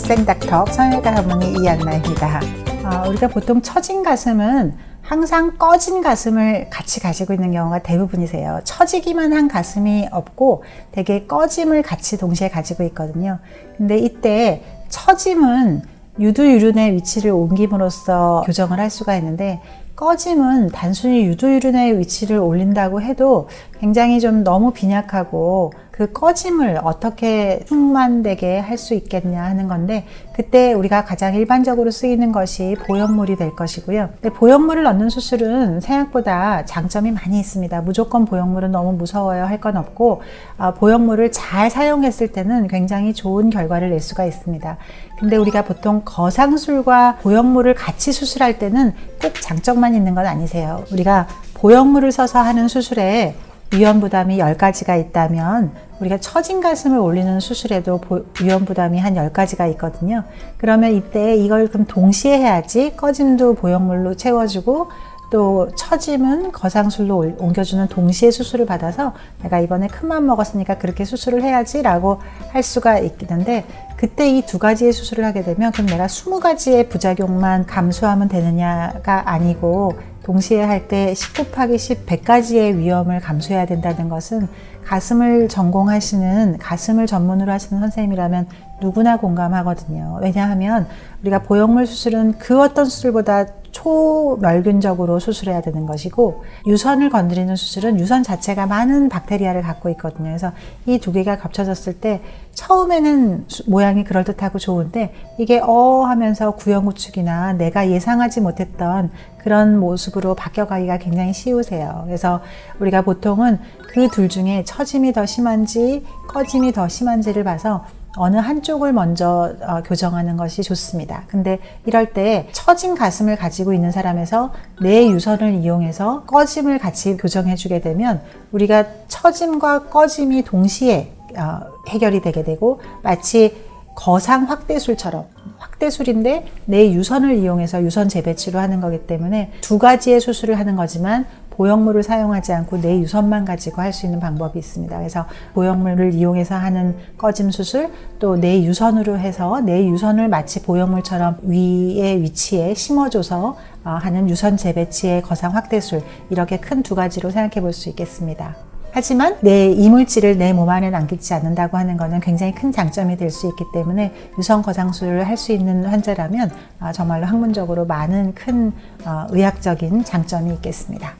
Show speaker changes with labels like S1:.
S1: 생닥터 성형외과 전문의 이한나입니다. 우리가 보통 처진 가슴은 항상 꺼진 가슴을 같이 가지고 있는 경우가 대부분이세요. 처지기만 한 가슴이 없고 되게 꺼짐을 같이 동시에 가지고 있거든요. 근데 이때 처짐은 유두유륜의 위치를 옮김으로써 교정을 할 수가 있는데, 꺼짐은 단순히 유두유륜의 위치를 올린다고 해도 굉장히 좀 너무 빈약하고 그 꺼짐을 어떻게 충만되게 할 수 있겠냐 하는 건데, 그때 우리가 가장 일반적으로 쓰이는 것이 보형물이 될 것이고요. 근데 보형물을 넣는 수술은 생각보다 장점이 많이 있습니다. 무조건 보형물은 너무 무서워요 할 건 없고, 보형물을 잘 사용했을 때는 굉장히 좋은 결과를 낼 수가 있습니다. 근데 우리가 보통 거상술과 보형물을 같이 수술할 때는 꼭 장점만 있는 건 아니세요. 우리가 보형물을 써서 하는 수술에 위험부담이 10가지가 있다면 우리가 처진 가슴을 올리는 수술에도 위험부담이 한 10가지가 있거든요. 그러면 이때 이걸 그럼 동시에 해야지 꺼짐도 보형물로 채워주고 또 처짐은 거상술로 옮겨주는 동시에 수술을 받아서 내가 이번에 큰맘 먹었으니까 그렇게 수술을 해야지 라고 할 수가 있는데, 그때 이 두 가지의 수술을 하게 되면 그럼 내가 20가지의 부작용만 감수하면 되느냐가 아니고, 동시에 할 때 10 곱하기 10, 100가지의 위험을 감수해야 된다는 것은 가슴을 전공하시는, 가슴을 전문으로 하시는 선생님이라면 누구나 공감하거든요. 왜냐하면 우리가 보형물 수술은 그 어떤 수술보다 초멸균적으로 수술해야 되는 것이고, 유선을 건드리는 수술은 유선 자체가 많은 박테리아를 갖고 있거든요. 그래서 이 두 개가 겹쳐졌을 때 처음에는 모양이 그럴듯하고 좋은데 이게 하면서 구형구축이나 내가 예상하지 못했던 그런 모습으로 바뀌어가기가 굉장히 쉬우세요. 그래서 우리가 보통은 그 둘 중에 처짐이 더 심한지 꺼짐이 더 심한지를 봐서 어느 한쪽을 먼저 교정하는 것이 좋습니다. 근데 이럴 때 처진 가슴을 가지고 있는 사람에서 내 유선을 이용해서 꺼짐을 같이 교정해 주게 되면 우리가 처짐과 꺼짐이 동시에 해결이 되게 되고, 마치 거상 확대술처럼, 확대술인데 내 유선을 이용해서 유선 재배치로 하는 거기 때문에 두 가지의 수술을 하는 거지만 보형물을 사용하지 않고 내 유선만 가지고 할 수 있는 방법이 있습니다. 그래서 보형물을 이용해서 하는 꺼짐 수술, 또 내 유선으로 해서 내 유선을 마치 보형물처럼 위의 위치에 심어줘서 하는 유선 재배치의 거상 확대술, 이렇게 큰 두 가지로 생각해 볼 수 있겠습니다. 하지만 내 이물질을 내 몸 안에 남기지 않는다고 하는 것은 굉장히 큰 장점이 될 수 있기 때문에 유선 거상술을 할 수 있는 환자라면 정말로 학문적으로 많은 큰 의학적인 장점이 있겠습니다.